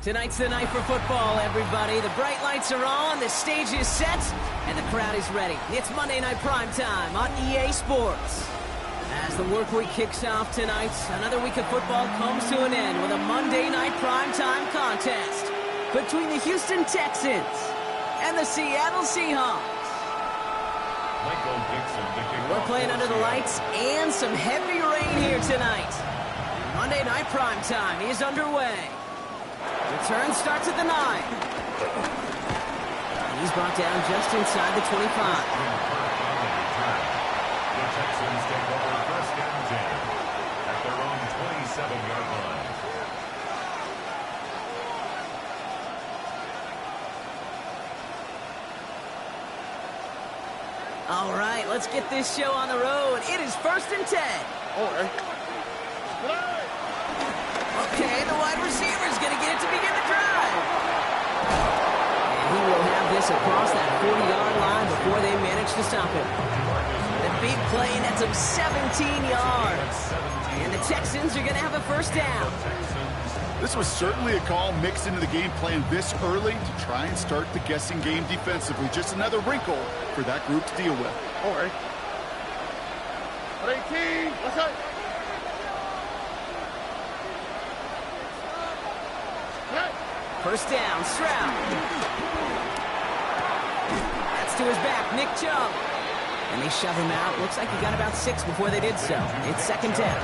Tonight's the night for football, everybody. The bright lights are on, the stage is set, and the crowd is ready. It's Monday Night Primetime on EA Sports. As the work week kicks off tonight, another week of football comes to an end with a Monday Night Primetime contest between the Houston Texans and the Seattle Seahawks. We're playing under the lights and some heavy rain here tonight. Monday Night Primetime is underway. Return starts at the 9. And he's brought down just inside the 25. The Texans take over first and 10 at their own 27-yard line. All right, let's get this show on the road. It is first and 10. Okay, the wide receiver's going to get it to begin the drive. And he will have this across that 40-yard line before they manage to stop him. The big play nets him 17 yards. And the Texans are going to have a first down. This was certainly a call mixed into the game plan this early to try and start the guessing game defensively. Just another wrinkle for that group to deal with. All right. 18, let's go. First down, Stroud. That's to his back, Nick Chubb. And they shove him out. Looks like he got about 6 before they did so. It's second down.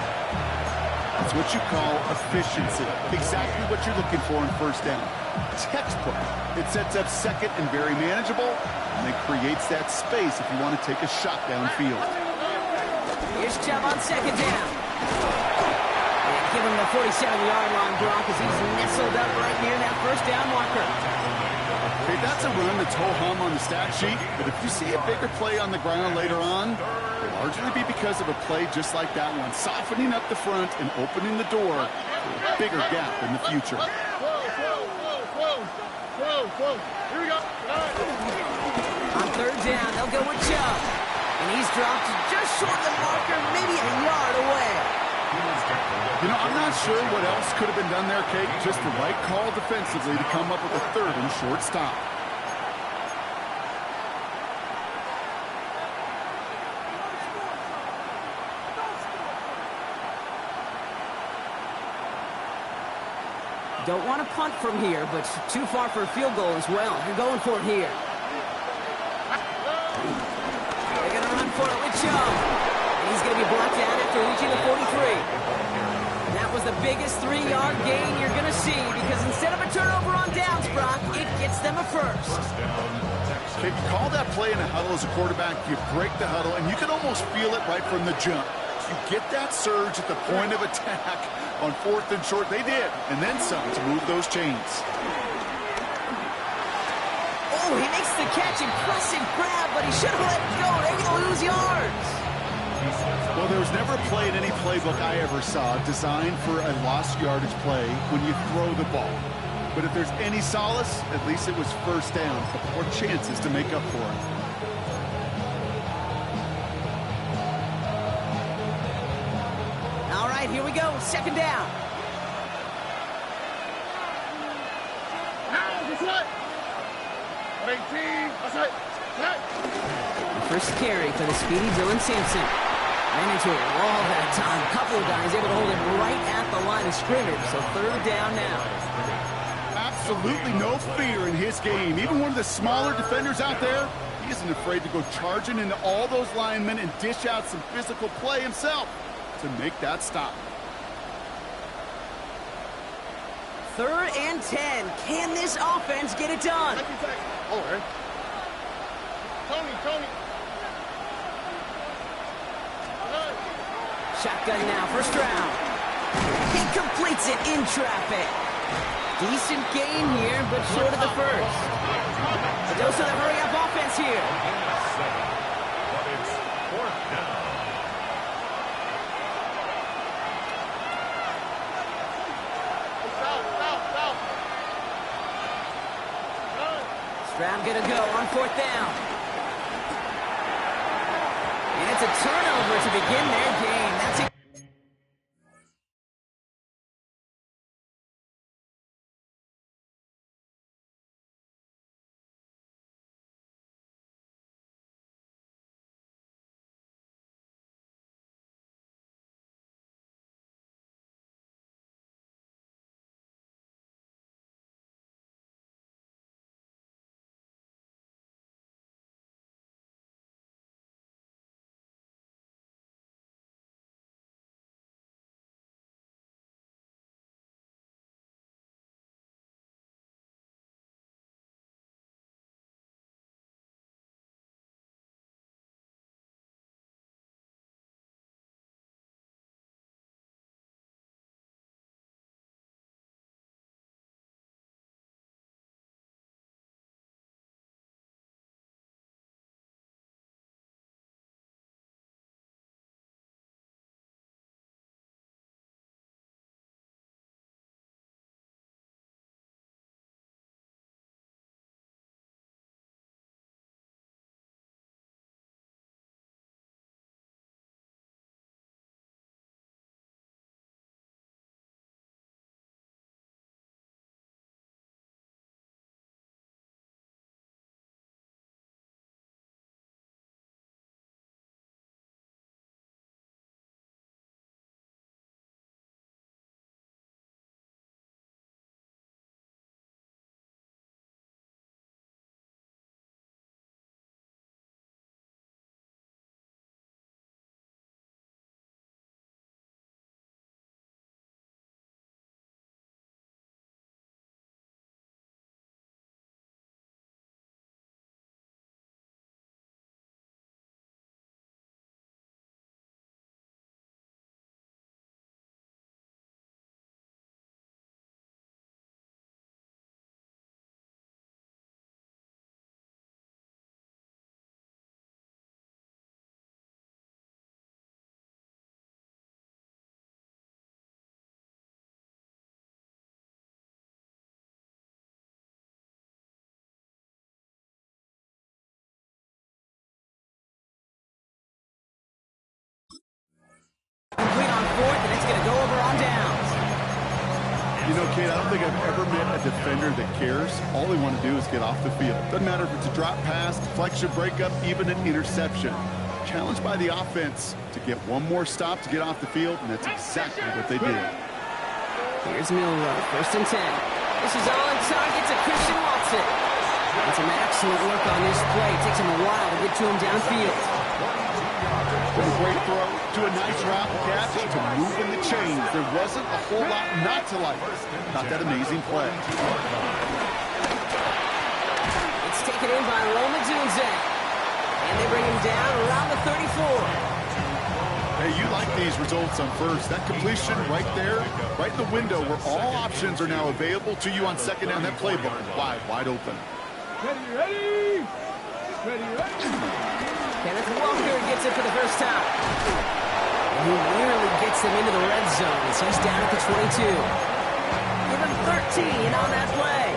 That's what you call efficiency. Exactly what you're looking for in first down. Textbook. It sets up second and very manageable, and it creates that space if you want to take a shot downfield. Here's Chubb on second down. Give him the 47-yard line, Brock, as he's nestled up right near that first down marker. Okay, that's a run that's ho-hum on the stat sheet, but if you see a bigger play on the ground later on, it'll largely be because of a play just like that one, softening up the front and opening the door for a bigger gap in the future. Here we go. On third down, they'll go with Chubb. And he's dropped just short of the marker, maybe a yard away. You know, I'm not sure what else could have been done there, Kate. Just the right call defensively to come up with a third and short stop. Don't want to punt from here, but too far for a field goal as well. You're going for it here. They're going to run for it with Chubb. And he's going to be brought down after reaching the 43. That was the biggest 3-yard gain you're going to see because instead of a turnover on downs, Brock, it gets them a first. If you call that play in a huddle as a quarterback, you break the huddle, and you can almost feel it right from the jump. You get that surge at the point of attack on fourth and short. They did, and then some to move those chains. Oh, he makes the catch. Impressive grab, but he should have let it go. They're going to lose yards. Well, there was never a play in any playbook I ever saw designed for a lost yardage play when you throw the ball. But if there's any solace, at least it was first down, or chances to make up for it. All right, here we go. Second down. First carry for the speedy Dylan Sampson. Ran into a wall that time. A couple of guys able to hold it right at the line of scrimmage. So third down now. Absolutely no fear in his game. Even one of the smaller defenders out there, he isn't afraid to go charging into all those linemen and dish out some physical play himself to make that stop. Third and 10. Can this offense get it done? All right. Tony. Shotgun now, first round. He completes it in traffic. Decent gain here, but short of the first. A dose of the hurry-up offense here. But it's fourth down. Stroud gonna go on fourth down. And it's a turnover to begin their game. That's it. know, Kate, I don't think I've ever met a defender that cares. All they want to do is get off the field. Doesn't matter if it's a drop pass, deflection, breakup, even an interception. Challenged by the offense to get one more stop to get off the field, and that's exactly what they did. Here's Milrow, 1st and 10. This is all in target to Christian Watson. And some excellent work on this play. It takes him a while to get to him downfield. From a great throw to a nice route catch to moving the chains. There wasn't a whole lot not to like about that amazing play. It's taken in by Roma Dunze. And they bring him down around the 34. Hey, you like these results on first. That completion right there, right in the window where all options are now available to you on second down. That playbook wide open. Ready. Kenneth Walker gets it for the first time. And he nearly gets them into the red zone as he's down at the 22. Give him 13 on that play.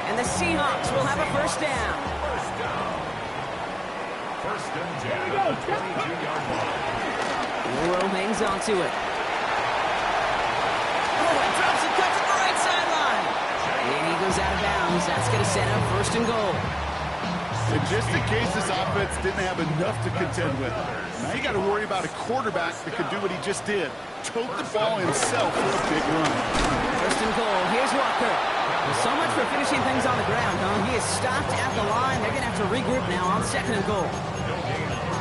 And the Seahawks will have a first down. First and 10 at the 22-yard line. Milrow hangs on to it. Oh, and drops a cut to the right sideline. And he goes out of bounds. That's going to set up 1st and goal. And just in case this offense didn't have enough to contend with, now you got to worry about a quarterback that could do what he just did. Tote the ball himself for a big run. 1st and goal. Here's Walker. Well, so much for finishing things on the ground, huh? He is stopped at the line. They're going to have to regroup now on 2nd and goal.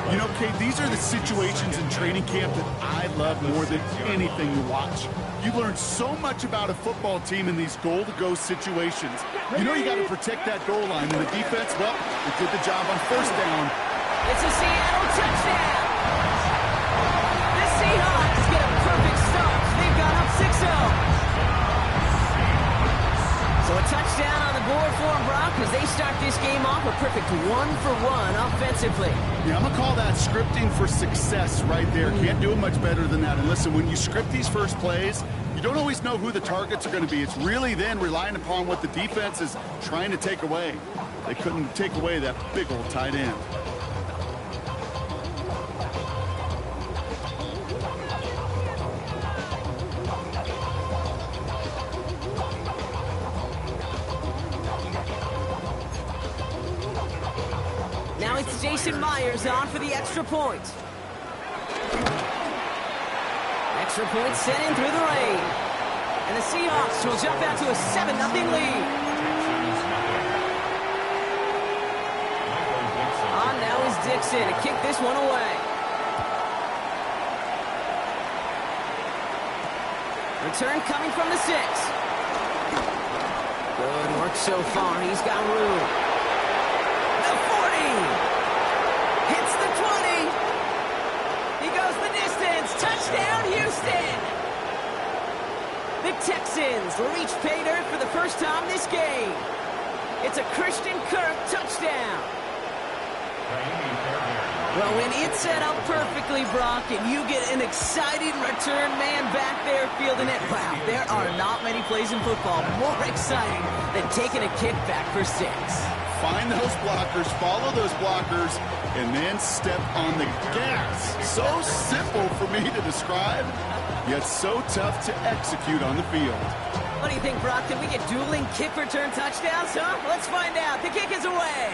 You know, Kate, these are the situations in training camp that I love more than anything to watch. You learn so much about a football team in these goal-to-go situations. You know you got to protect that goal line, and the defense, well, it did the job on 1st down. It's a Seattle touchdown. The Seahawks get a perfect start. They've got up 6-0. So a touchdown on the board for them, Brock, as they start this game off a perfect 1-for-1 offensively. Yeah, I'm going to call that scripting for success right there. Can't do it much better than that. And listen, when you script these first plays, you don't always know who the targets are going to be. It's really then relying upon what the defense is trying to take away. They couldn't take away that big old tight end. Now it's Jason Myers on for the extra point. Extra point sent in through the rain. And the Seahawks will jump out to a 7-0 lead. On now is Dixon to kick this one away. Return coming from the 6. Good work so far. He's got room. The 40. Hits the 20. He goes the distance. Touchdown, Houston. The Texans reach pay dirt for the first time this game. It's a Christian Kirk touchdown. Well, when it's set up perfectly, Brock, and you get an exciting return man back there fielding it, wow, there are not many plays in football more exciting than taking a kick back for 6. Find those blockers, follow those blockers, and then step on the gas. So simple for me to describe, yet so tough to execute on the field. What do you think, Brock? Can we get dueling kick return touchdowns, huh? Let's find out. The kick is away.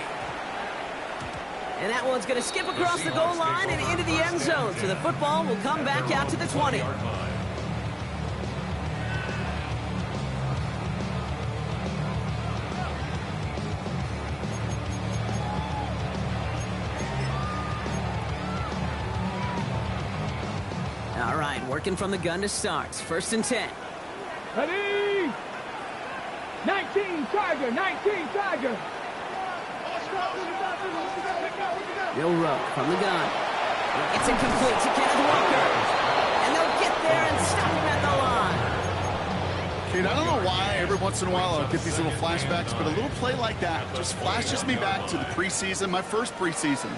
And that one's going to skip across the goal line and into the end zone. So the football will come back out to the 20. All right, working from the gun to start. 1st and 10. Ready. 19 Tiger. 19 Tiger. Milrow from the gun. It's incomplete to Kenneth Walker. And they'll get there and stop him at the line. Kate, I don't know why every once in a while I'll get these little flashbacks, but a little play like that just flashes me back to the preseason, my first preseason.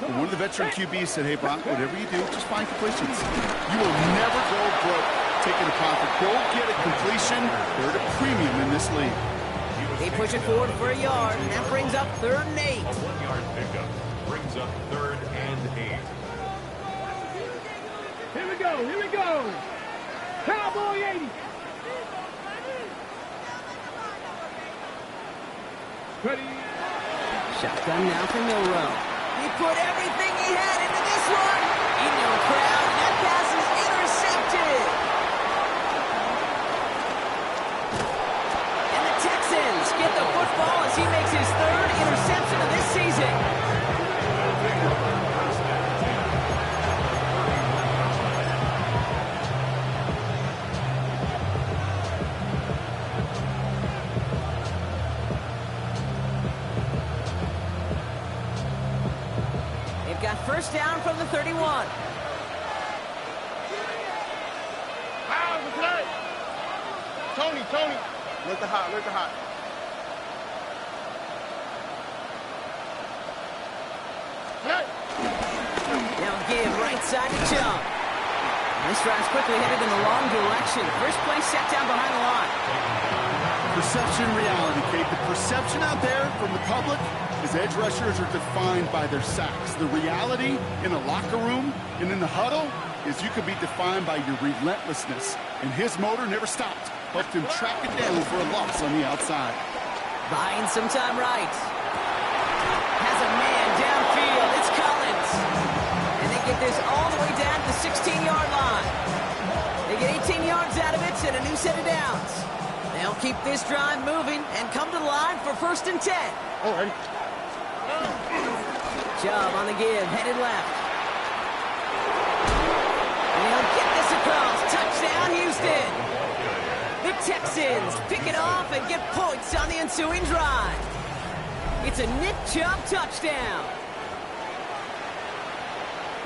And one of the veteran QBs said, hey, Brock, whatever you do, just find completions. You will never go broke taking a profit. Go get a completion. They're at a premium in this league. They push it forward for a yard, and that brings up 3rd and 8. A 1-yard pickup brings up 3rd and 8. Here we go. Cowboy 80. Ready. Shotgun now for Milrow. He put everything he had into this one. In no crowd, that pass is intercepted. And the Texans get the football as he makes his third interception of this season. First down from the 31. Tony. Let the hot. Now give right side to Chubb. This drive's quickly headed in the wrong direction. First play set down behind the line. Perception, reality, Kate. The perception out there from the public is edge rushers are defined by their sacks. The reality in the locker room and in the huddle is you could be defined by your relentlessness. And his motor never stopped. Helped him track it down for a loss on the outside. Buying some time right. Has a man downfield. It's Collins. And they get this all the way down to the 16-yard line. They get 18 yards out of it and a new set of downs. They'll keep this drive moving and come to the line for 1st and 10. All right. Chubb on the give, headed left. And he'll get this across. Touchdown, Houston. The Texans pick it off and get points on the ensuing drive. It's a Nick Chubb touchdown.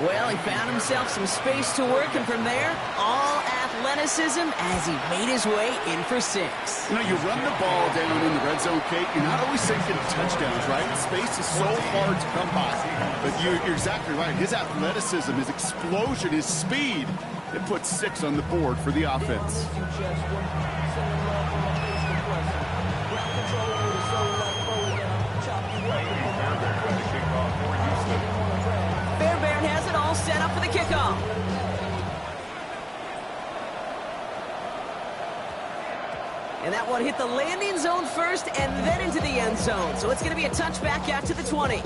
Well, he found himself some space to work, and from there, all athleticism as he made his way in for 6. You know, you run the ball down in the red zone, Kate, you're not always thinking touchdowns, right? Space is so hard to come by. But you're exactly right. His athleticism, his explosion, his speed, it puts 6 on the board for the offense. Fairbairn has it all set up for the kickoff. And that one hit the landing zone first and then into the end zone. So it's going to be a touchback out to the 20.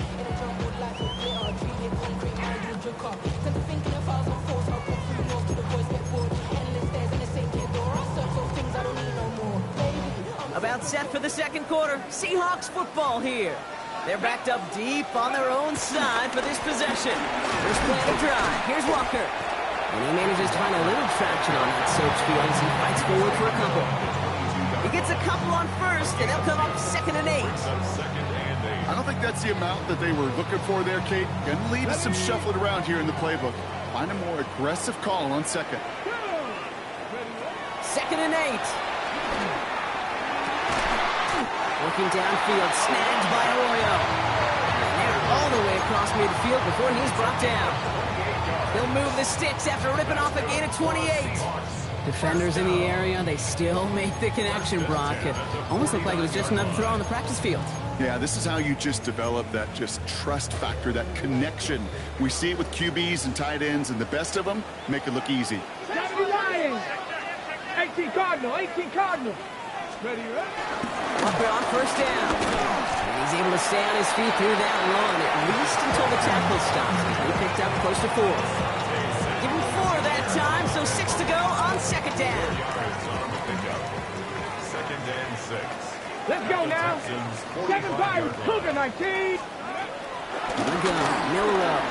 About set for the second quarter. Seahawks football here. They're backed up deep on their own side for this possession. First play of the drive. Here's Walker. And he manages to find a little traction on that search field as he fights forward for a couple. He gets a couple on first, and they'll come up 2nd and 8. I don't think that's the amount that they were looking for there, Kate. Gonna leave us some shuffling around here in the playbook. Find a more aggressive call on 2nd. 2nd and 8. Working downfield, snagged by Arroyo. And they're all the way across midfield before he's brought down. He'll move the sticks after ripping off a gain of 28. Defenders in the area, they still make the connection, Brock. It almost looked like it was just another throw on the practice field. Yeah, this is how you just develop that just trust factor, that connection. We see it with QBs and tight ends, and the best of them make it look easy. 70 Lions. 18 Cardinal. Ready, Walker on first down. And he's able to stay on his feet through that run, at least until the tackle stops. He picked up close to 4. Give him 4 that time, so 6 to go on 2nd down. 2nd and 6. Let's go now. 7 Pirates, Cougar 19. Here we go, Milrow.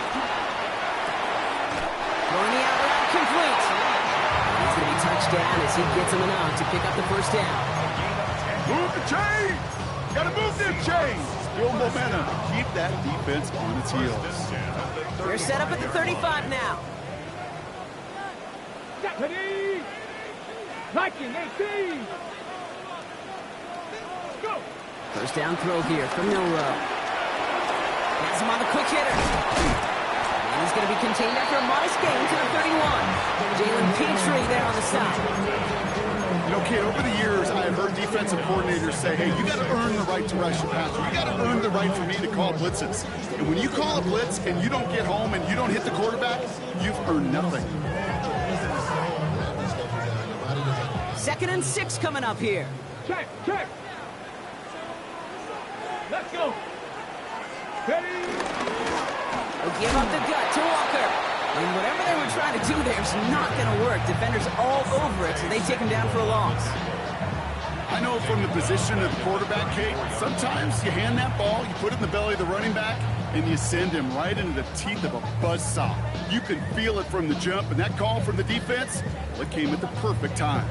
Throwing the out route complete. He's going to be touched down as he gets him enough to pick up the first down. Move the chains! Gotta move them chains! Build momentum. Keep that defense on its heels. They're set up at the 35 now. Ready. Viking 18. Go. First down throw here from Milrow. Has him on the quick hitter. And he's going to be contained after a modest gain to the 31. Jalen Petrie there on the side. You know, kid, over the years, I've heard defensive coordinators say, hey, you got to earn the right to rush your passer. You got to earn the right for me to call blitzes. And when you call a blitz and you don't get home and you don't hit the quarterback, you've earned nothing. 2nd and 6 coming up here. Check. Let's go. Ready? They'll give up the gut to Walker. And whatever they were trying to do there is not going to work. Defenders all over it, so they take him down for a loss. I know from the position of the quarterback, Kate, sometimes you hand that ball, you put it in the belly of the running back, and you send him right into the teeth of a buzzsaw. You can feel it from the jump, and that call from the defense, well, it came at the perfect time.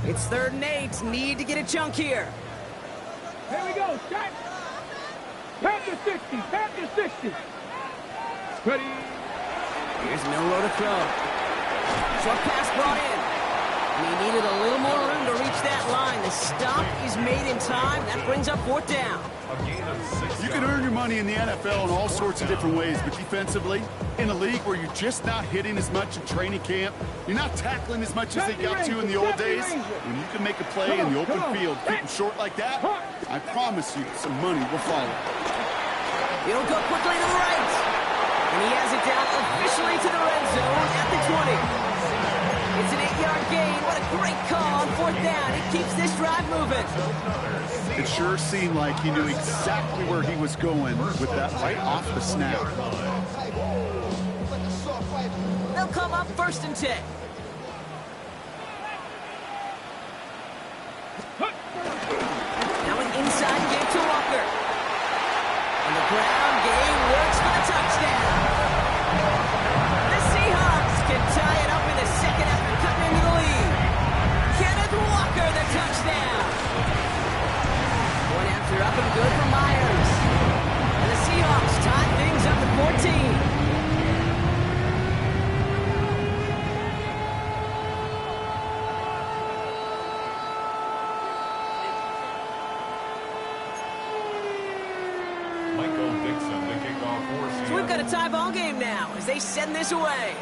It's 3rd and 8. Need to get a chunk here. Here we go. Shot. Panther 60. Panther 60. Ready? Here's Milrow to throw. Short pass brought in. And he needed a little more room to reach that line. The stop is made in time. That brings up 4th down. You can earn your money in the NFL in all sorts of different ways, but defensively, in a league where you're just not hitting as much in training camp, you're not tackling as much as they got to in the old days, when you can make a play in the open field, keep them short like that, I promise you some money will follow. He'll go quickly to the right. And he has it down officially to the red zone at the 20. It's an 8-yard gain. What a great call on 4th down. It keeps this drive moving. It sure seemed like he knew exactly where he was going with that right off the snap. They'll come up 1st and 10. Now an inside game to Walker. And the ground game works for the touchdown. The Seahawks can tie it up in the second after cutting into the lead. Kenneth Walker, the touchdown. One after up and good for Myers. And the Seahawks tie things up at 14. So we've got a tie ball game now as they send this away.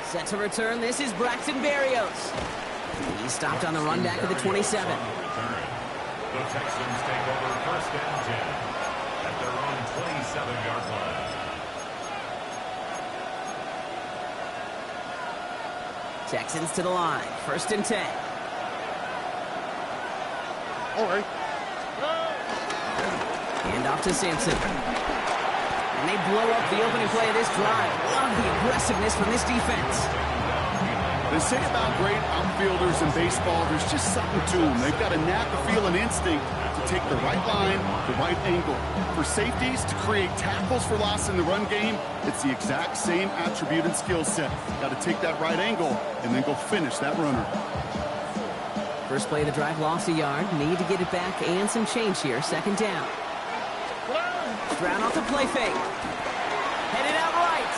Set to return, this is Braxton Berrios. He's stopped on the run back of the 27. The Texans take over 1st and 10 at their own 27-yard line. Texans to the line, 1st and 10. All right. Hand off to Simpson. And they blow up the opening play of this drive. Love the aggressiveness from this defense. They say about great outfielders in baseball, there's just something to them. They've got a knack, a feel, and instinct to take the right line, the right angle. For safeties, to create tackles for loss in the run game, it's the exact same attribute and skill set. Got to take that right angle and then go finish that runner. First play of the drive, lost a yard. Need to get it back and some change here. 2nd down. Stroud off the play fake. Headed out right.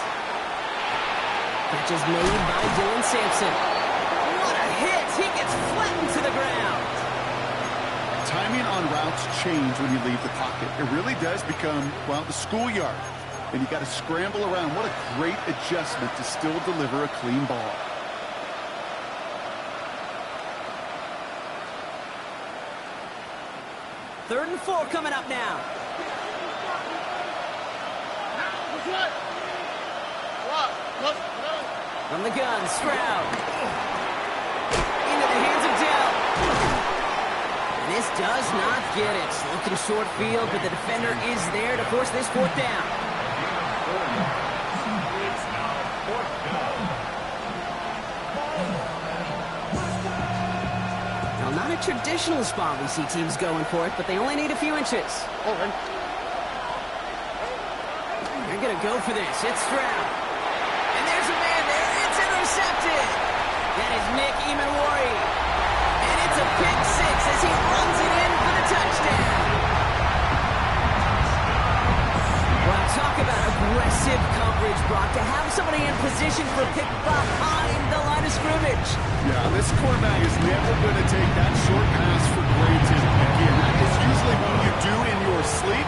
Catch is made by Dylan Sampson. What a hit! He gets flattened to the ground. Timing on routes change when you leave the pocket. It really does become, well, the schoolyard. And you got to scramble around. What a great adjustment to still deliver a clean ball. Third and 4 coming up now. From the gun, Stroud. Into the hands of Dell. This does not get it. Looking short field, but the defender is there to force this 4th down. It's now 4th down. Now, not a traditional spot we see teams going for it, but they only need a few inches. All right. They're going to go for this. It's Stroud. And there's a man there. It's intercepted. That is Nick Emanwari. And it's a pick 6 as he runs it in for the touchdown. Well, talk about aggressive coverage, Brock. To have somebody in position for a pick behind the line of scrimmage. Yeah, this quarterback is never going to take that short pass for granted. Again, that is usually what you do in your sleep.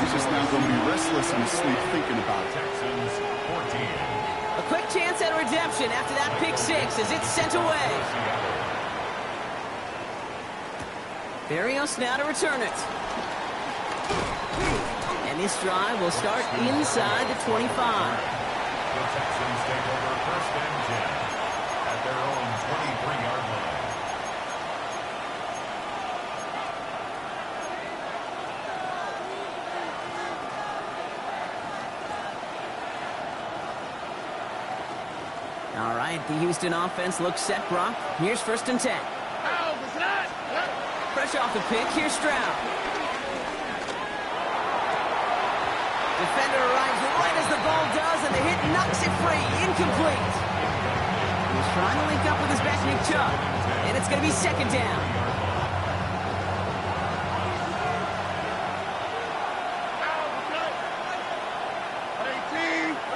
He's just now going to be restless in his sleep thinking about it. Texans 14. A quick chance at redemption after that pick 6 as it's sent away. Berrios now to return it. And this drive will start inside the 25. The Texans take over first and 10 at their own 23-yard line. All right, the Houston offense looks set, Brock. Here's first and 10. Fresh off the pick, here's Stroud. Defender arrives right as the ball does, and the hit knocks it free. Incomplete. He's trying to link up with his back, Nick Chubb, and it's going to be second down.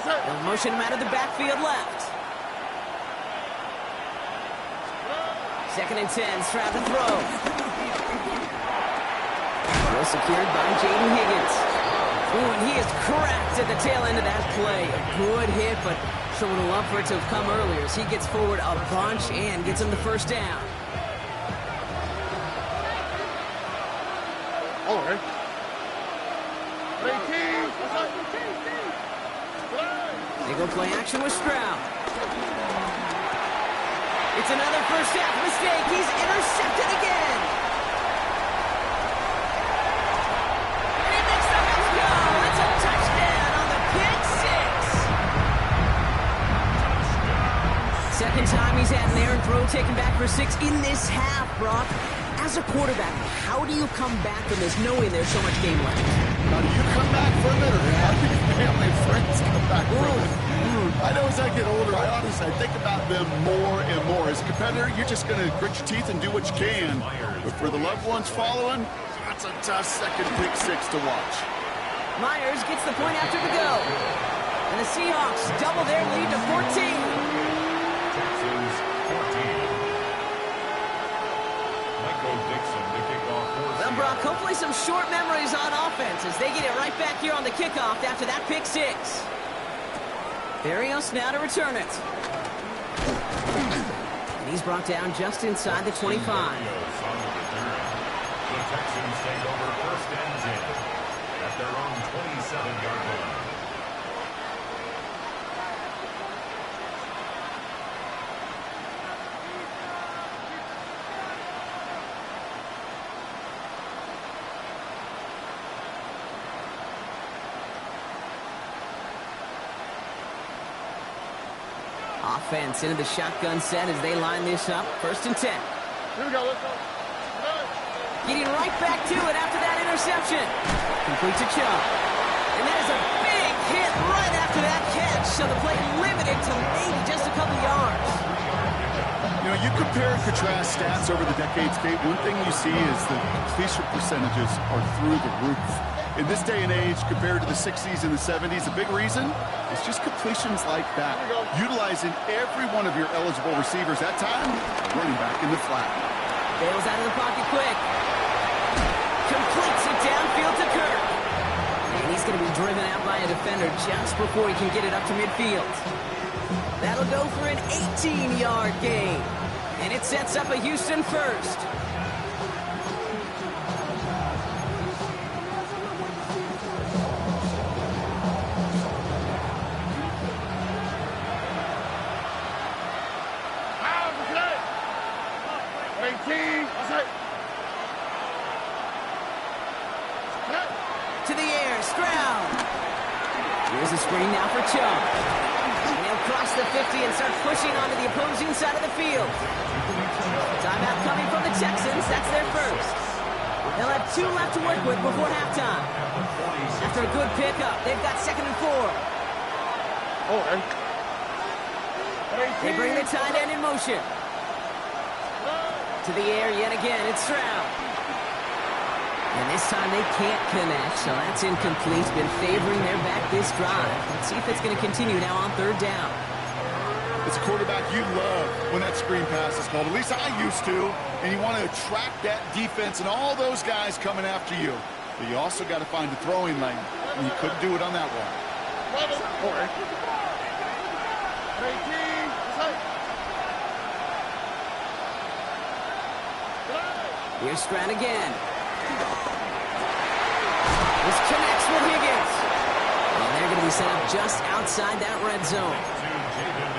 They'll motion him out of the backfield left. Second and 10, Stroud to throw. Well secured by Jaden Higgins. Ooh, and he is cracked at the tail end of that play. A good hit, but sure would have loved for it to have come earlier as he gets forward a bunch and gets him the first down. All right. They go play action with Stroud. It's another first half mistake. He's intercepted again. And he makes the house go. It's a touchdown on the pick six. Second time he's had an errant throw taken back for 6 in this half, Brock. As a quarterback, how do you come back from this knowing there's so much game left? How do you come back from it, or how do your family and friends come back from it? I know as I get older, I think about them more and more. As a competitor, you're just going to grit your teeth and do what you can. But for the loved ones following, that's a tough second pick six to watch. Myers gets the point after the go. And the Seahawks double their lead to 14. Texans 14. Well, Brock, hopefully some short memories on offense as they get it right back here on the kickoff after that pick six. Barrios now to return it. And he's brought down just inside the 25. The Texans take over first and 10 at their own 27-yard line. Offense into the shotgun set as they line this up. First and 10. Here we go, let's go. Getting right back to it after that interception. Complete to Chubb. And that is a big hit right after that catch. So the play limited to maybe just a couple yards. You know, you compare and contrast stats over the decades, Kate. One thing you see is the completion percentages are through the roof. In this day and age, compared to the 60s and the 70s, a big reason is just completions like that. Utilizing every one of your eligible receivers. That time, running back in the flat. Bails out of the pocket quick. Completes it downfield to Kirk. And he's going to be driven out by a defender just before he can get it up to midfield. That'll go for an 18-yard gain. And it sets up a Houston first. To the air, Stroud. Here's a screen now for Chubb. And he'll cross the 50 and start pushing onto the opposing side of the field. Timeout coming from the Texans. That's their first. They'll have 2 left to work with before halftime. After a good pickup, they've got 2nd and 4. Oh, and They bring the tight end in motion. To the air yet again, it's Stroud. And this time they can't connect, so that's incomplete. Been favoring their back this drive. Let's see if it's going to continue now on 3rd down. As a quarterback, you love when that screen pass is called. At least I used to. And you want to attract that defense and all those guys coming after you. But you also got to find the throwing lane. And you couldn't do it on that one. Here's Stroud again. This connects with Higgins. And they're going to be set up just outside that red zone.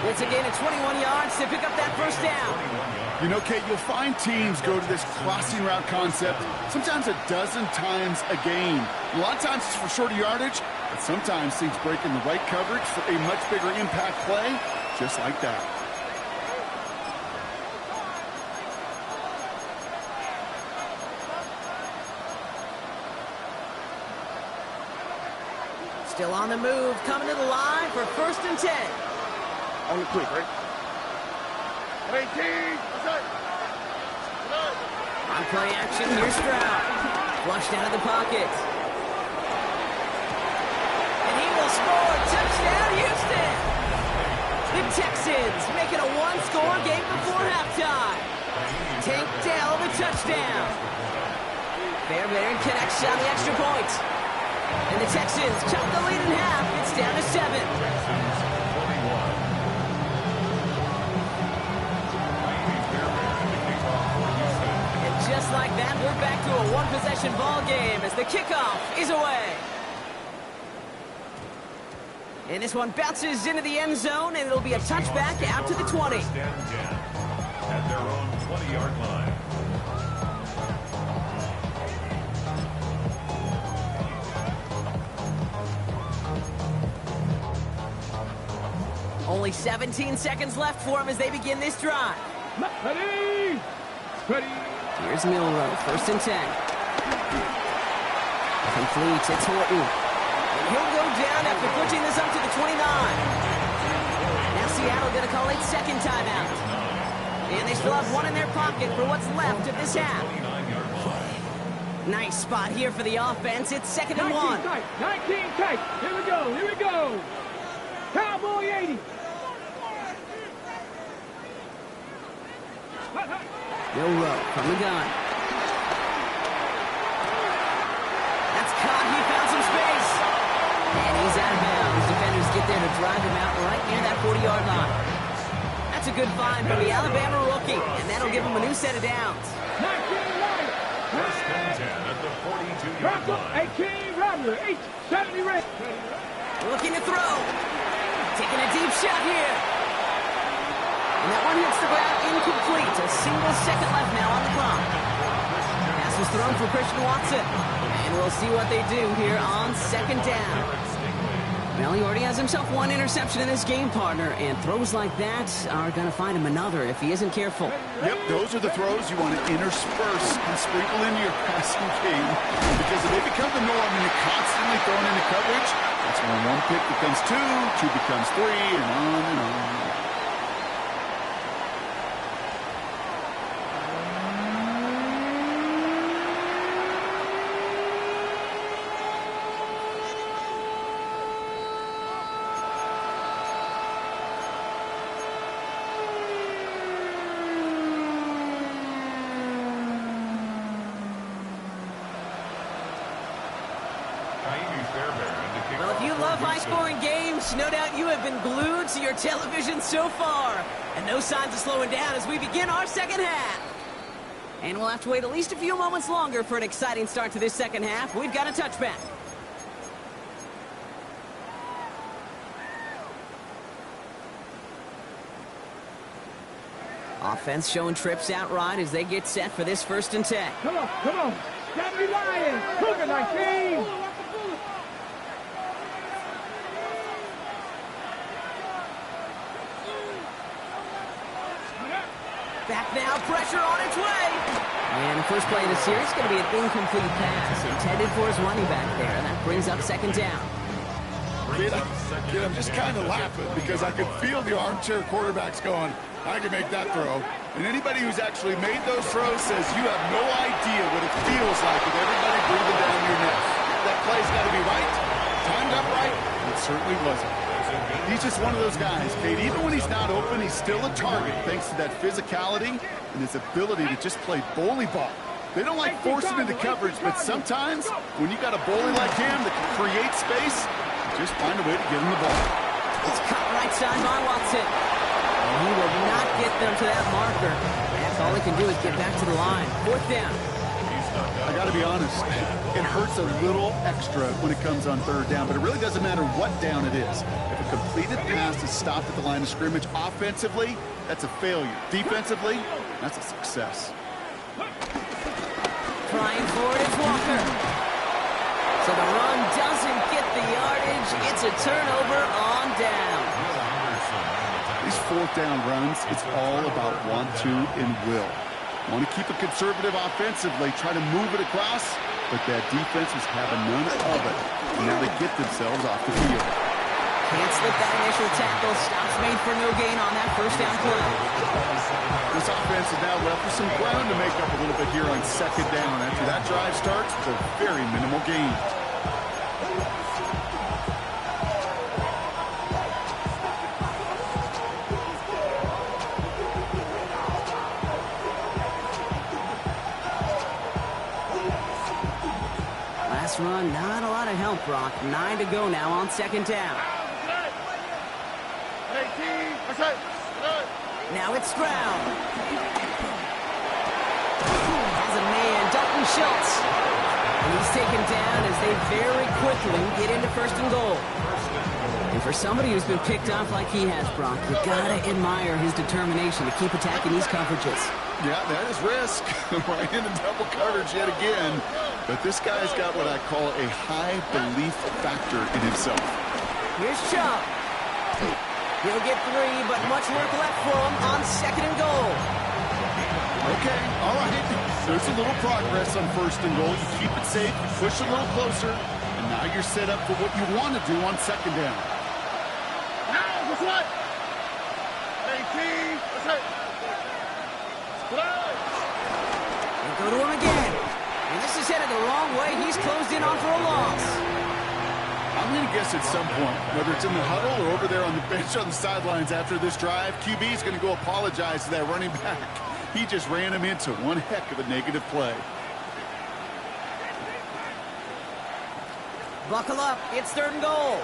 It's a gain of 21 yards to pick up that first down. You know, Kate, you'll find teams go to this crossing route concept sometimes a dozen times a game. A lot of times it's for shorter yardage, but sometimes teams break in the right coverage for a much bigger impact play, just like that. Still on the move, coming to the line for 1st and 10. On the quick, right? 18. On play action, here's Stroud. Flushed out of the pocket. And he will score. Touchdown, Houston. The Texans make it a one-score game before halftime. Tank Dell, the touchdown. Fairbairn connects on the extra point. And the Texans cut the lead in half. It's down to 7. Just like that, we're back to a one-possession ball game as the kickoff is away. And this one bounces into the end zone, and it'll be a touchback out to the 20. At their own 20-yard line. Only 17 seconds left for him as they begin this drive. Ready! Ready! Here's Milrow, 1st and 10. Complete, it's Horton. And he'll go down after pushing this up to the 29. Now Seattle going to call it 2nd timeout. And they still have one in their pocket for what's left of this half. Nice spot here for the offense. It's 2nd and 1. 19 tight. Here we go. Here we go. Cowboy 80. Milrow from the gun. That's caught. He found some space. And he's out of bounds. Defenders get there to drive him out right near that 40-yard line. That's a good find from the Alabama rookie, and that'll give him a new set of downs. 19 right. 1st and 10 at the 42-yard line. 18 Rattler. 870 red. Looking to throw. Taking a deep shot here. And that one hits the ground incomplete. A single second left now on the clock. Pass was thrown for Christian Watson. And we'll see what they do here on 2nd down. Well, he already has himself one interception in this game, partner. And throws like that are going to find him another if he isn't careful. Yep, those are the throws you want to intersperse and sprinkle into your passing game. Because if they become the norm and you're constantly thrown into coverage, that's when one pick becomes two becomes three, and on and on. Well, if you love high-scoring games, no doubt you have been glued to your television so far. And no signs of slowing down as we begin our second half. And we'll have to wait at least a few moments longer for an exciting start to this second half. We've got a touchback. Offense showing trips out right as they get set for this 1st and 10. Come on, come on. Gotta be lying. Cougar 19. Back now, pressure on its way. And the first play of the series is going to be an incomplete pass intended for his running back there. And that brings up 2nd down. Kid, I'm just kind of laughing because I could feel the armchair quarterbacks going, I can make that throw. And anybody who's actually made those throws says you have no idea what it feels like with everybody breathing down your neck. That play's got to be right, timed up right, and it certainly wasn't. He's just one of those guys, Kate. Even when he's not open, he's still a target thanks to that physicality and his ability to just play bully ball. They don't like forcing into coverage, but sometimes when you got a bully like him that can create space, just find a way to get him the ball. It's cut right side by Watson. And he will not get them to that marker. That's all he can do is get back to the line. 4th down. He's I got to be honest, it hurts a little extra when it comes on third down, but it really doesn't matter what down it is. If a completed pass is stopped at the line of scrimmage offensively, that's a failure. Defensively, that's a success. Trying for it is Walker. So the run doesn't get the yardage. It's a turnover on down. These fourth down runs, it's all about want to and will. Want to keep it conservative offensively, try to move it across, but that defense was having none of it. And now they get themselves off the field. Can't slip that initial tackle. Stops made for no gain on that first down play. This offense is now left with some ground to make up a little bit here on second down. After that drive starts, it's a very minimal gain. Last run, not a lot of help, Brock. 9 to go now on second down. Now it's Stroud. Has a man, Dalton Schultz. And he's taken down as they very quickly get into first and goal. And for somebody who's been picked off like he has, Brock, you gotta admire his determination to keep attacking these coverages. Yeah, that is risk. Right into double coverage yet again. But this guy's got what I call a high belief factor in himself. Here's Chubb. He'll get 3, but much work left for him on second and goal. Okay, all right. There's a little progress on first and goal. You keep it safe, you push a little closer, and now you're set up for what you want to do on second down. Now, what's what? 18, what's that? They go to him again. And this is headed the wrong way. He's closed in on for a loss. I'm going to guess at some point, whether it's in the huddle or over there on the bench on the sidelines after this drive, QB is going to go apologize to that running back. He just ran him into one heck of a negative play. Buckle up. It's third and goal.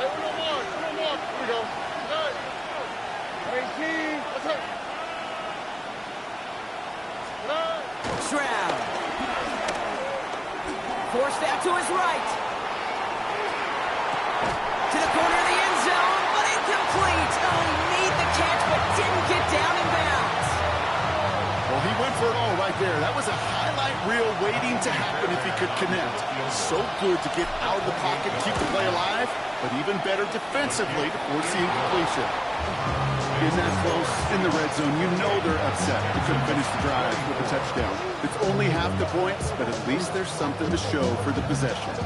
Hey, no more. Here we go. Hey. 18, what's that? Stroud. Forced out to his right. To the corner of the end zone, but incomplete. Oh, he made the catch, but didn't get down in bounds. Well, he went for it all right there. That was a highlight reel waiting to happen if he could connect. So good to get out of the pocket, keep the play alive, but even better defensively to force the incompletion. In that close, in the red zone, you know they're upset. They couldn't finish the drive with a touchdown. It's only half the points, but at least there's something to show for the possession.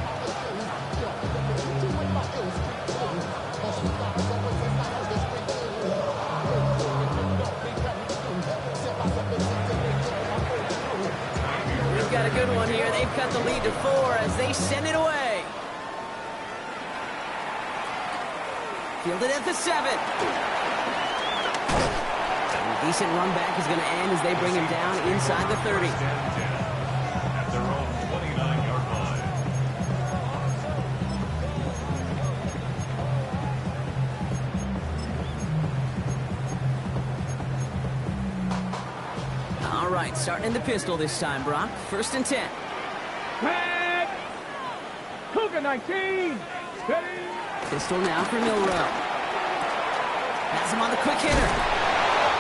We've got a good one here. They've cut the lead to 4 as they send it away. Fielded at the 7. Decent run back is going to end as they bring him down inside the 30. At their own 29-yard line. All right, starting in the pistol this time, Brock. First and 10. Pat! Cougar 19! Steady! Pistol now for Milrow. Has him on the quick hitter.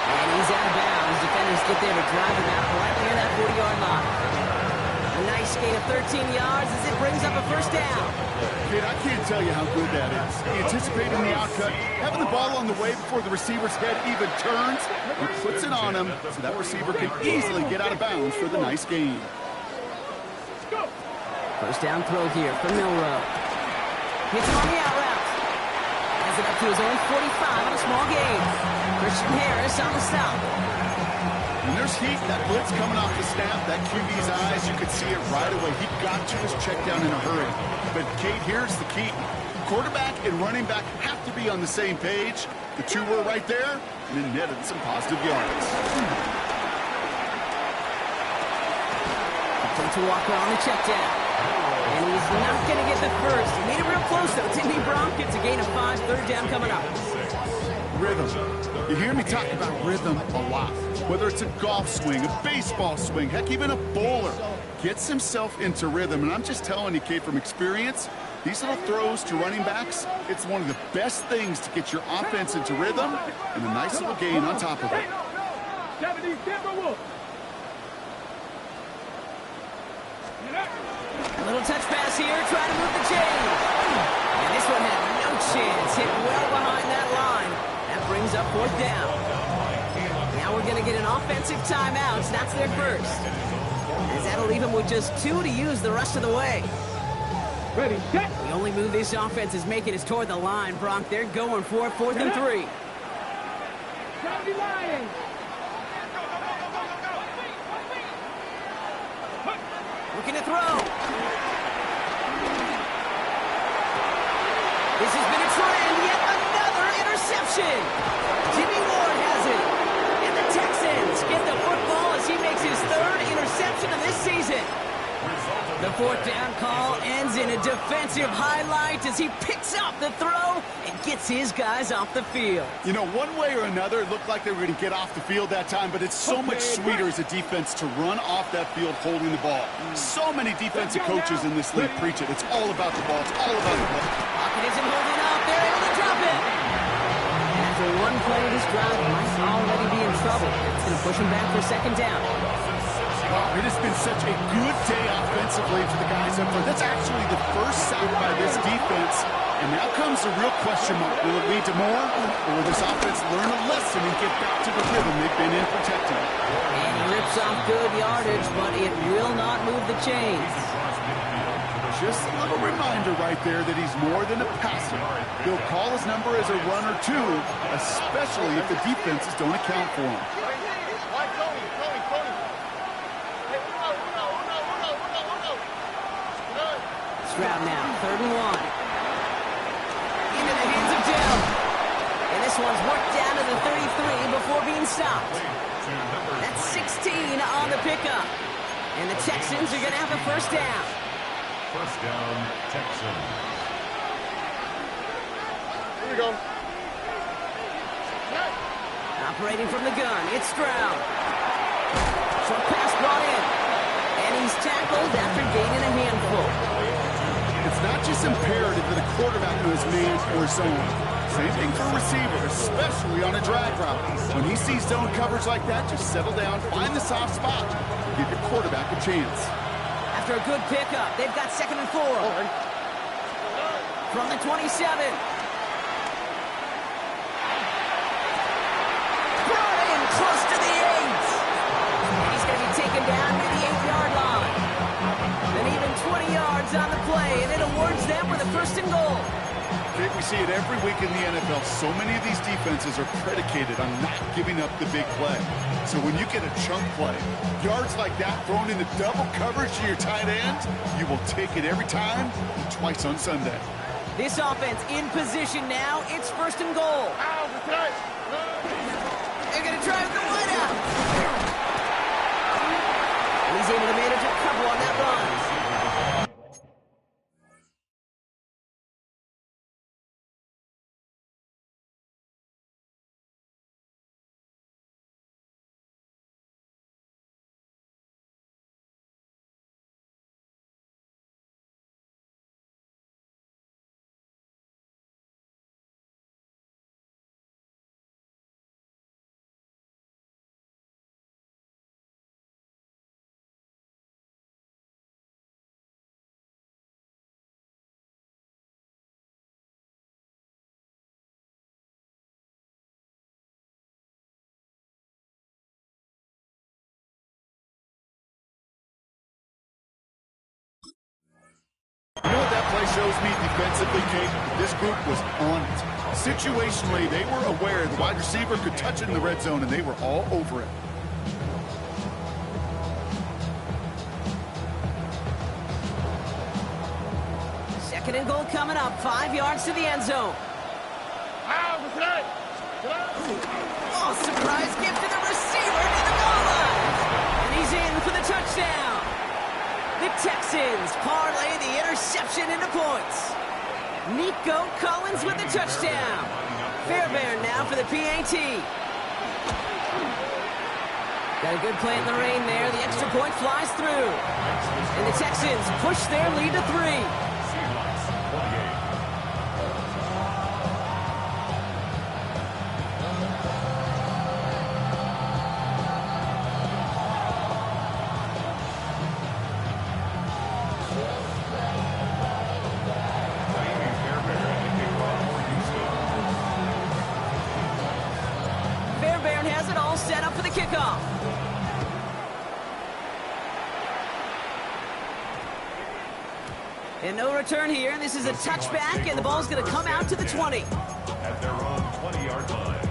And he's out of bounds. Defenders get there to drive him out right near that 40-yard line. A nice gain of 13 yards as it brings up a first down. Kid, I can't tell you how good that is. Anticipating the outcut, having the ball on the way before the receiver's head even turns, he puts it on him so that receiver can easily get out of bounds for the nice gain. First down throw here for Milrow. Hits him on the out route. Has it up to his own 45 on a small gain. Christian Harris on the stop. When there's heat, that blitz coming off the snap, that QB's eyes, you could see it right away. He got to his check down in a hurry. But, Kate, here's the key. Quarterback and running back have to be on the same page. The two were right there, and then netted some positive yards. Complete to Walker on the check down. And he's not going to get the first. He made it real close, though. Didn't he, Brock? Gets a gain of 5, third down coming up. Rhythm. You hear me talk about rhythm a lot. Whether it's a golf swing, a baseball swing, heck, even a bowler. gets himself into rhythm. And I'm just telling you, kid, from experience, these little throws to running backs, it's one of the best things to get your offense into rhythm and a nice little gain on top of it. A little touch pass here, trying to move the chain. And this one had no chance, hit well behind that line. That brings up 4th down. Now we're going to get an offensive timeout. That's their first. As that'll leave them with just 2 to use the rest of the way. Ready, set. The only move this offense is making is toward the line, Bronk. They're going for it, 4th and 3. Lions. Looking to throw. This has been a trend, yet another interception. Jimmy Ward has it. And the Texans get the football as he makes his 3rd interception of this season. The 4th down call ends in a defensive highlight as he picks up the throw and gets his guys off the field. You know, one way or another, it looked like they were going to get off the field that time, but it's so much sweeter as a defense to run off that field holding the ball. So many defensive coaches in this league preach it. It's all about the ball. It's all about the ball. Pocket isn't holding up. They're able to drop it. And after one play, this drive might already be in trouble. It's going to push him back for 2nd down. It has been such a good day offensively for the guys up front. That's actually the first sack by this defense. And now comes the real question mark. Will it lead to more? Or will this offense learn a lesson and get back to the rhythm they've been in protecting? And he rips off good yardage, but it will not move the chains. Just a little reminder right there that he's more than a passer. He'll call his number as a runner too, especially if the defenses don't account for him. Stroud now, 3rd and 1. Into the hands of Dell. And this one's worked down to the 33 before being stopped. That's 16 on the pickup. And the Texans are going to have a 1st down. 1st down, Texans. Here we go. Operating from the gun, it's Stroud. Short pass brought in. And he's tackled after gaining a handful. It's not just imperative that a quarterback knows man or zone. Same thing for a receiver, especially on a drag route. When he sees zone coverage like that, just settle down, find the soft spot, give your quarterback a chance. After a good pickup, they've got 2nd and 4. From the 27. Brought in close to the 8. And he's going to be taken down to the 8-yard line. Then even 20 yards on the play, and it awards them with a 1st and goal. We see it every week in the NFL. So many of these defenses are predicated on not giving up the big play. So when you get a chunk play, yards like that thrown into double coverage to your tight end, you will take it every time and twice on Sunday. This offense in position now. It's 1st and goal. They're going to drive the line out. He's able to manage a couple on that run. You know what that play shows me defensively, Jake? This group was on it. Situationally, they were aware the wide receiver could touch it in the red zone, and they were all over it. Second and goal coming up. 5 yards to the end zone. Oh, surprise gift to the receiver to the goal line. And he's in for the touchdown. The Texans parlay the interception into points. Nico Collins with the touchdown. Fairbairn now for the PAT. Got a good play in the rain there. The extra point flies through. And the Texans push their lead to 3. Seahawks 28. Fairbairn has it all set up for the kickoff. And no return here. This is a touchback, and the ball's going to come out to the 20. At their own 20-yard line.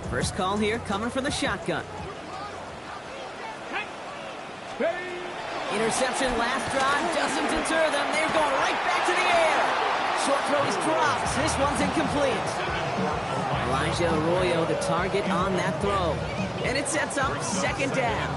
First call here coming from the shotgun. Interception last drive doesn't deter them. They're going right back to the air. Short throw is dropped. This one's incomplete. Elijah Arroyo the target on that throw. And it sets up second down.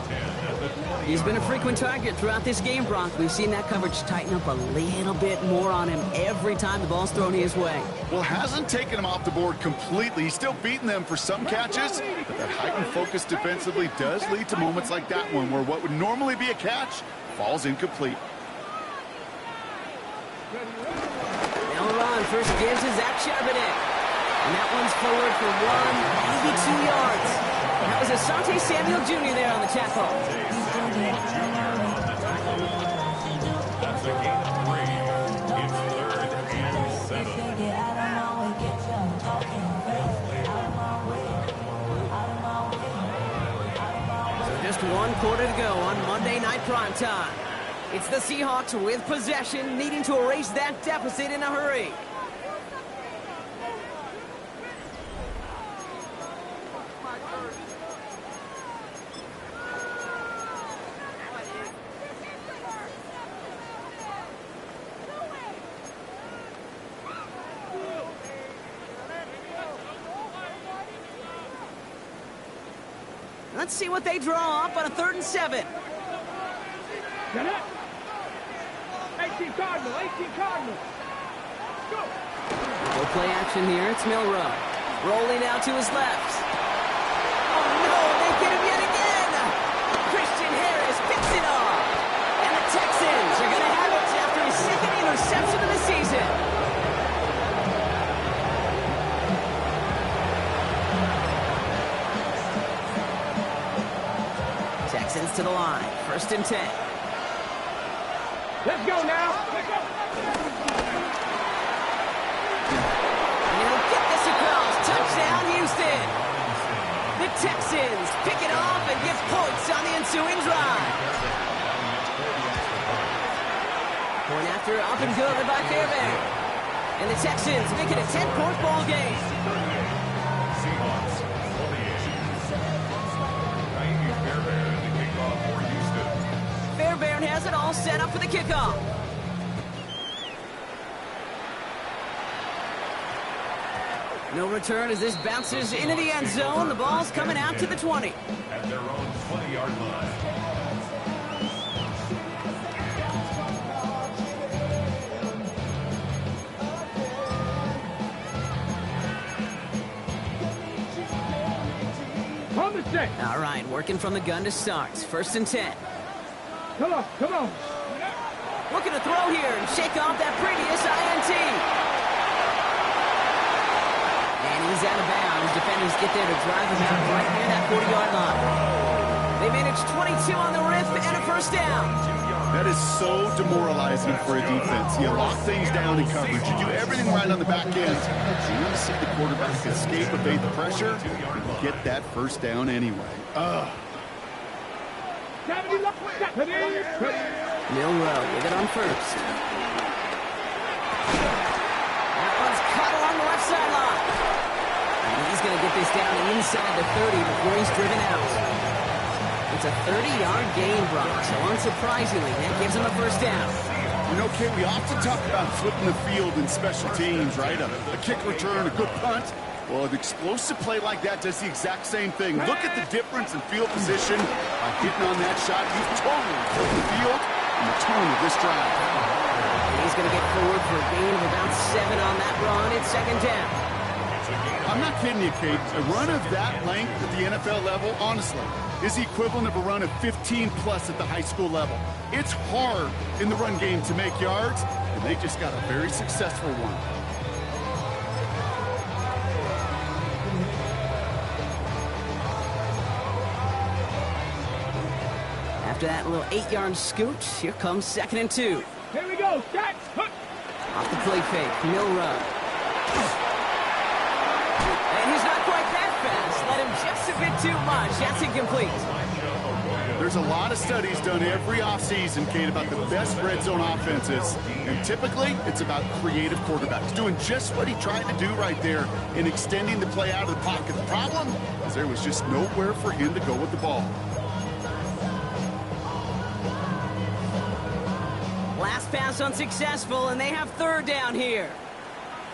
He's been a frequent target throughout this game, Brock. We've seen that coverage tighten up a little bit more on him every time the ball's thrown his way. Well, hasn't taken him off the board completely. He's still beating them for some catches, but that heightened focus defensively does lead to moments like that one where what would normally be a catch falls incomplete. They'll run. First gives to Zach Charbonnet. And that one's forward for 182 yards. That was Asante Samuel Jr. there on the tackle. That's a gain of 3. It's 3rd and 7. So just 1 quarter to go on Monday Night Primetime. It's the Seahawks with possession, needing to erase that deficit in a hurry. Let's see what they draw up on a 3rd and 7. Get it. 18 Cardinal, 18 Cardinal. Go. No play action here. It's Milrow. Rolling out to his left. Oh, no, they get him yet again. Christian Harris picks it off. And the Texans are going to have it after his 2nd interception of the season. Texans to the line. 1st and 10. Let's go now. Let's go. And he'll get this across. Touchdown, Houston. The Texans pick it off and give points on the ensuing drive. Point after up and good by Fairbairn. And the Texans make it a 10-point ball game. Seahawks 48. Fairbairn has it all set up for the kickoff. No return as this bounces into the end zone. The ball's coming out to the 20. At their own 20-yard line. On the set. All right, working from the gun to start. 1st and 10. Come on, come on. Looking to throw here and shake off that previous INT. And he's out of bounds. Defenders get there to drive him out right near that 40-yard line. They manage 22 on the rip and a 1st down. That is so demoralizing for a defense. You lock things down in coverage. You do everything right on the back end. You want to see the quarterback escape, evade the pressure, and get that 1st down anyway. Milrow with it on 1st. That one's cut along the left sideline. And he's going to get this down inside the 30 before he's driven out. It's a 30-yard gain, Brock, so unsurprisingly, that gives him a 1st down. You know, we often talk about flipping the field in special teams, right? A kick return, a good punt. Well, an explosive play like that does the exact same thing. Look at the difference in field position. By hitting on that shot, he's totally flipped the field and the tone of this drive. And he's going to get forward for a gain of about 7 on that run. It's second down. I'm not kidding you, Kate. A run of that length at the NFL level, honestly, is the equivalent of a run of 15-plus at the high school level. It's hard in the run game to make yards, and they just got a very successful one. After that little 8-yard scoot, here comes 2nd and 2. Here we go. Catch. Off the play fake, Milrow. And he's not quite that fast. Let him just a bit too much. That's incomplete. There's a lot of studies done every offseason, Kate, about the best red zone offenses. And typically, it's about creative quarterbacks doing just what he tried to do right there in extending the play out of the pocket. The problem is there was just nowhere for him to go with the ball. Last pass unsuccessful, and they have 3rd down here.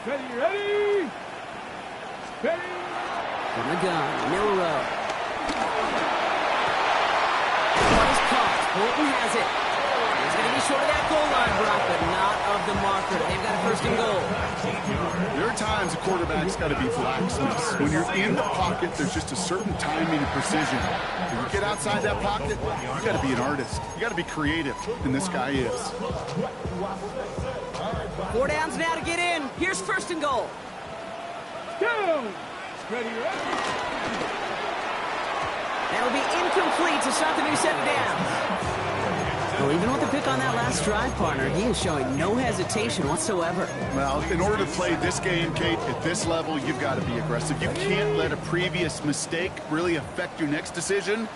Ready. From the gun, Milrow. One is caught. Bolton has it. He's going to be short of that goal line, Brock, but not of the marker. They've got a 1st and goal. There are times a quarterback's got to be blacksmiths. When you're in the pocket, there's just a certain timing and precision. When you get outside that pocket, you got to be an artist. You got to be creative, and this guy is. 4 downs now to get in. Here's 1st and goal. Ready. That'll be incomplete to start the new set of downs. Well, even with the pick on that last drive, partner, he is showing no hesitation whatsoever. Well, in order to play this game, Kate, at this level, you've got to be aggressive. You can't let a previous mistake really affect your next decision.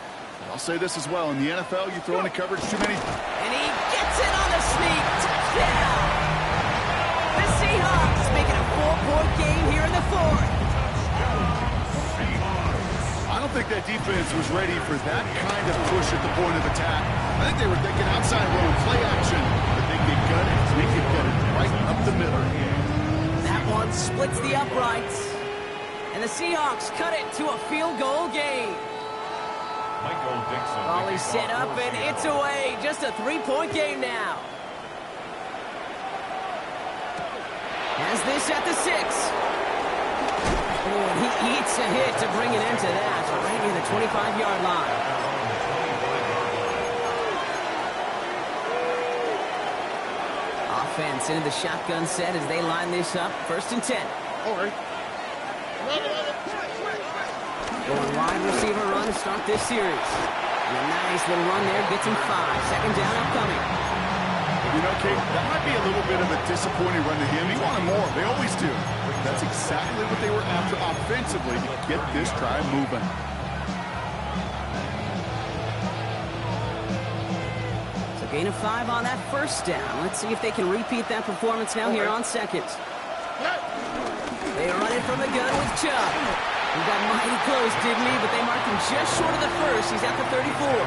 I'll say this as well. In the NFL, you throw into coverage too many. And he gets it on the sneak. Touchdown! The Seahawks making a 4-point game here in the 4th. I don't think that defense was ready for that kind of push at the point of attack. I think they were thinking outside run, play action, but they get gutted. They get gutted right up the middle. That one splits the uprights. And the Seahawks cut it to a field goal game. Volley set up, and it's away. Just a 3-point game now. Has this at the 6. Oh, and he eats a hit to bring it into that, right near the 25-yard line. Offense into the shotgun set as they line this up. 1st and 10. All right. Going wide receiver run to start this series. And a nice little run there gets him 5. 2nd down upcoming. You know, Kate, that might be a little bit of a disappointing run to him. He wanted more. They always do. That's exactly what they were after offensively to get this drive moving. So gain of 5 on that 1st down. Let's see if they can repeat that performance now here on 2nd. They run it from the gun with Chubb. He got mighty close, didn't he? But they marked him just short of the 1st. He's at the 34.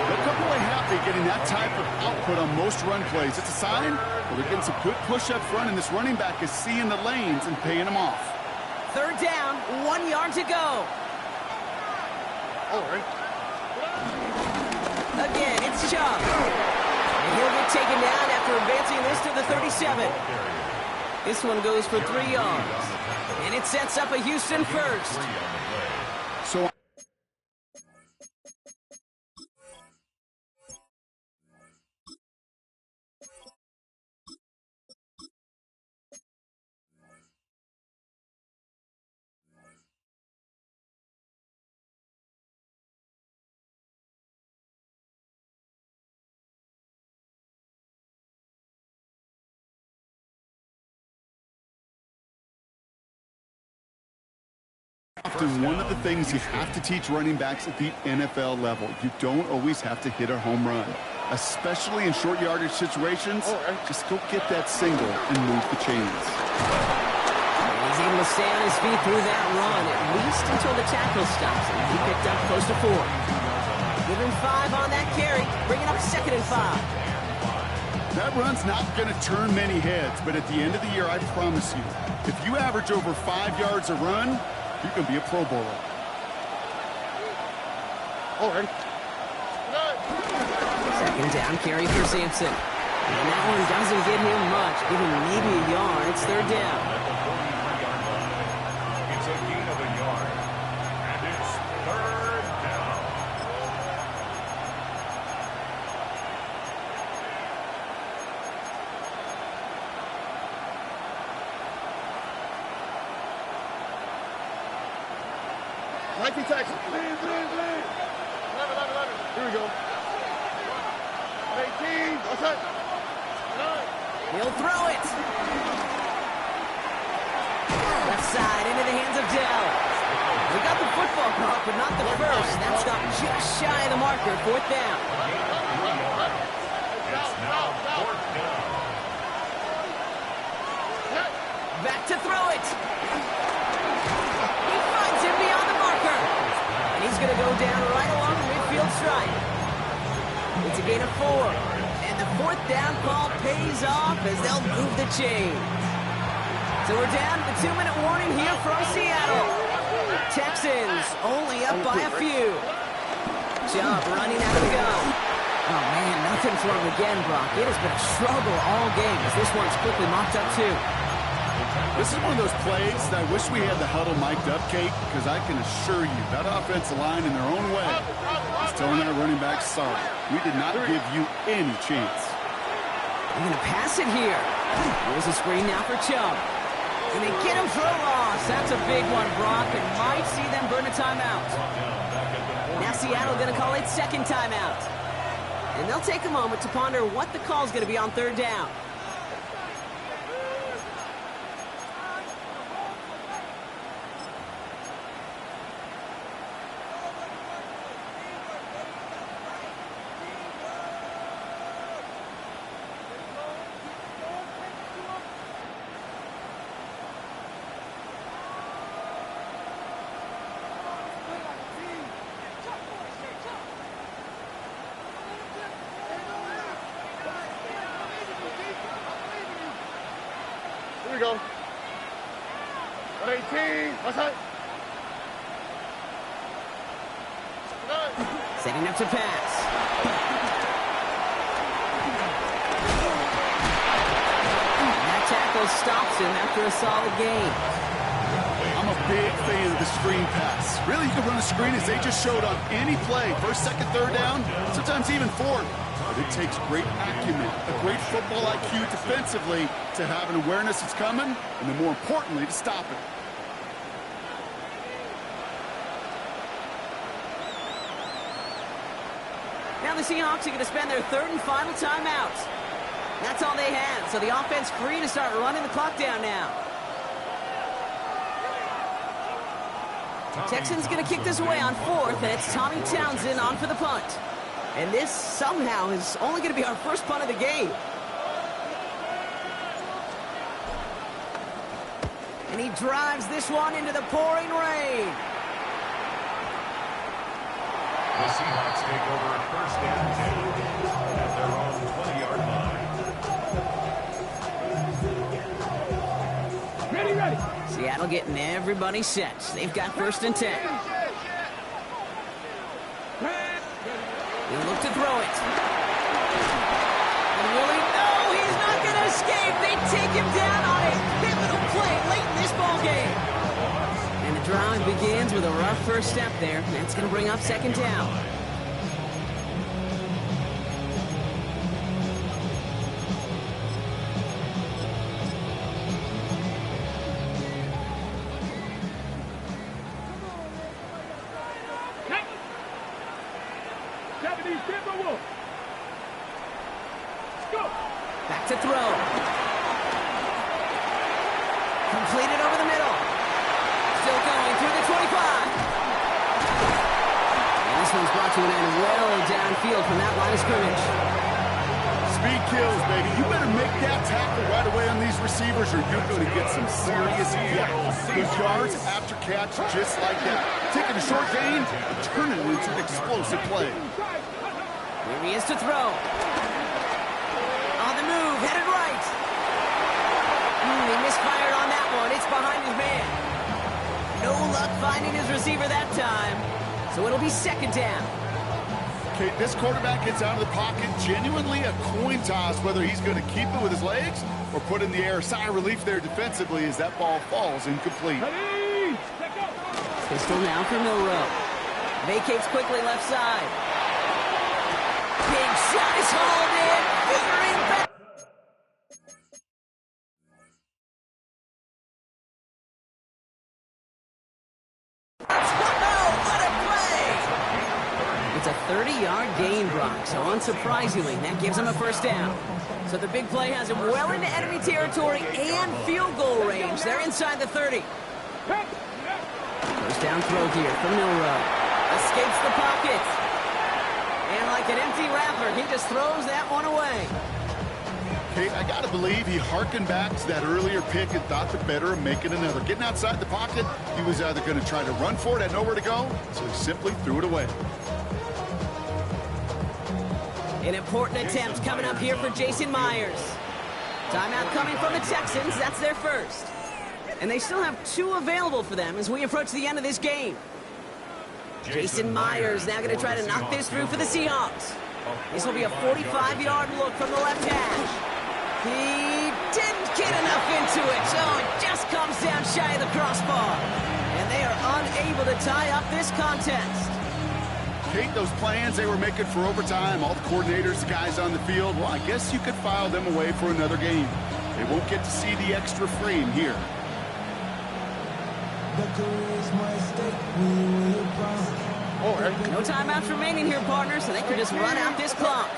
They'll come away happy getting that type of output on most run plays. It's a sign that they're getting some good push up front, and this running back is seeing the lanes and paying them off. 3rd down, 1 yard to go. All right. Again, it's Chubb. And he'll get taken down after advancing this to the 37. This one goes for 3 yards. And it sets up a Houston 1st. So often one of the things you have to teach running backs at the NFL level. You don't always have to hit a home run, especially in short yardage situations. Just go get that single and move the chains. And he's able to stay on his feet through that run, at least until the tackle stops him. He picked up close to 4. Give him 5 on that carry, bringing up 2nd and 5. That run's not going to turn many heads, but at the end of the year, I promise you, if you average over 5 yards a run, you're going to be a Pro Bowler. All right. Second down carry for Sampson. And that one doesn't get him much. Give him maybe a yard. It's third down. At the 43-yard line. It's a gain of a yard. And it's third down. Texas. Here we go. 18. What's that? He'll throw it. Left side into the hands of Dell. We got the football caught, but not the first. That stopped just shy of the marker. Fourth down. It's now fourth down. Back to throw it. He finds him beyond the marker. And he's going to go down right along the midfield stripe. It's a gain of 4. And the fourth down call pays off as they'll move the chains. So we're down to the 2-minute warning here from Seattle. Texans only up by a few. Chubb running out of the gun. Oh, man, nothing for him again, Brock. It has been a struggle all game as this one's quickly mopped up, too. This is one of those plays that I wish we had the huddle mic'd up, Kate, because I can assure you that offensive line in their own way is telling that running back, sorry, we did not give you any chance. I'm going to pass it here. Here's a screen now for Chubb. And they get him for a loss. That's a big one, Brock, and might see them burn a timeout. Now Seattle going to call it second timeout. And they'll take a moment to ponder what the call's going to be on third down. Here we go. 18. What's that? Setting up to pass. And that tackle stops him after a solid gain. I'm a big fan of the screen pass. Really, you can run a screen as they just showed on any play. First, second, third down, sometimes even fourth. But it takes great acumen, a great football IQ defensively to have an awareness it's coming, and then more importantly, to stop it. Now the Seahawks are going to spend their third and final timeout. That's all they had, so the offense free to start running the clock down now. Texans going to kick this away on fourth, and it's Tommy Townsend on for the punt. And this somehow is only going to be our first punt of the game. And he drives this one into the pouring rain. The Seahawks take over at first and 10 at their own 20-yard line. Ready, ready. Seattle getting everybody set. They've got first and 10. He'll look to throw it. And will he? No, he's not going to escape. They take him down on a pivotal play late in this ball game. And the drive begins with a rough first step there. That's going to bring up second down. Back to throw. Completed over the middle. Still going through the 25. And this one's brought to an end well downfield from that line of scrimmage. Speed kills, baby. You better make that tackle right away on these receivers or you're going to get some serious good yards after catch just like that. Taking a short gain and turning it into an explosive play. Here he is to throw. Oh, the receiver that time. So it'll be second down. Okay, this quarterback gets out of the pocket, genuinely a coin toss whether he's going to keep it with his legs or put in the air. Sigh of relief there defensively as that ball falls incomplete. Pistol now for Milrow. Vacates quickly left side. Big shot is hauled in. Fingering back. What a play! It's a 30-yard gain, Brock, so unsurprisingly, that gives him a first down. So the big play has him well into enemy territory and field goal range. They're inside the 30. First down throw here from Milrow. Escapes the pocket. And like an empty wrapper, he just throws that one away. Okay, I got to believe he hearkened back to that earlier pick and thought the better of making another. Getting outside the pocket, he was either going to try to run for it, had nowhere to go, so he simply threw it away. An important attempt coming up here for Jason Myers. Timeout coming from the Texans. That's their first. And they still have 2 available for them as we approach the end of this game. Jason Myers now going to try to knock this through for the Seahawks. This will be a 45-yard look from the left hash. He didn't get enough into it, so it just comes down shy of the crossbar. And they are unable to tie up this contest. Kate, those plans they were making for overtime, all the coordinators, the guys on the field, well, I guess you could file them away for another game. They won't get to see the extra frame here. No timeouts remaining here, partner, so they can just run out this clock.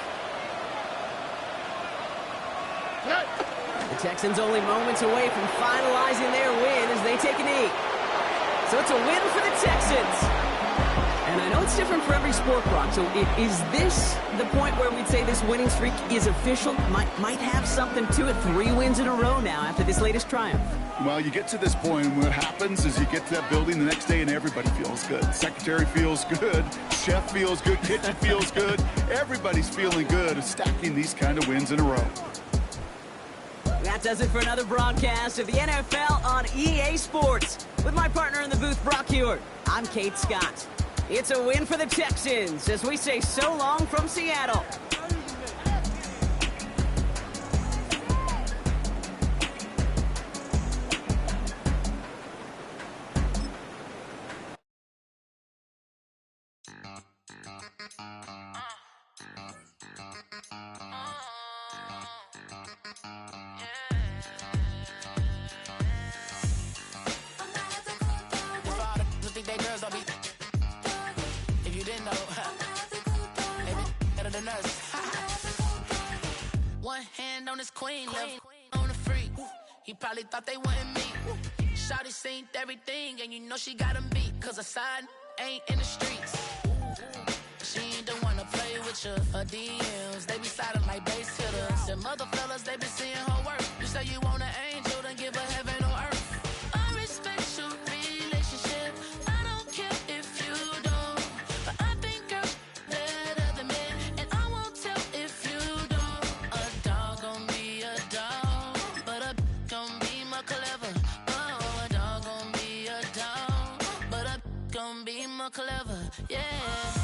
The Texans only moments away from finalizing their win as they take a knee. So it's a win for the Texans. And I know it's different for every sport, Brock, so is this the point where we'd say this winning streak is official? Might have something to it. 3 wins in a row now after this latest triumph. Well, you get to this point, and what happens is you get to that building the next day and everybody feels good. Secretary feels good, chef feels good, kitchen feels good. Everybody's feeling good of stacking these kind of wins in a row. That does it for another broadcast of the NFL on EA Sports. With my partner in the booth, Brock Hewart, I'm Kate Scott. It's a win for the Texans as we say so long from Seattle. One hand on his queen, left on the freak. He probably thought they wanted me. Shawty seen everything, and you know she got him beat. Cause her side ain't in the streets. She ain't the one to play with you. Her DMs, they be sliding like base hitters. And mother fellas, they be seeing her work. You say you want an angel, then give her heaven or earth. I respect your relationship. I don't care if you don't. But I think girls better than men. And I won't tell if you don't. A dog gon' be a dog. But a gon' be more clever. Oh, a dog gon' be a dog. But a gon' be more clever. Yeah.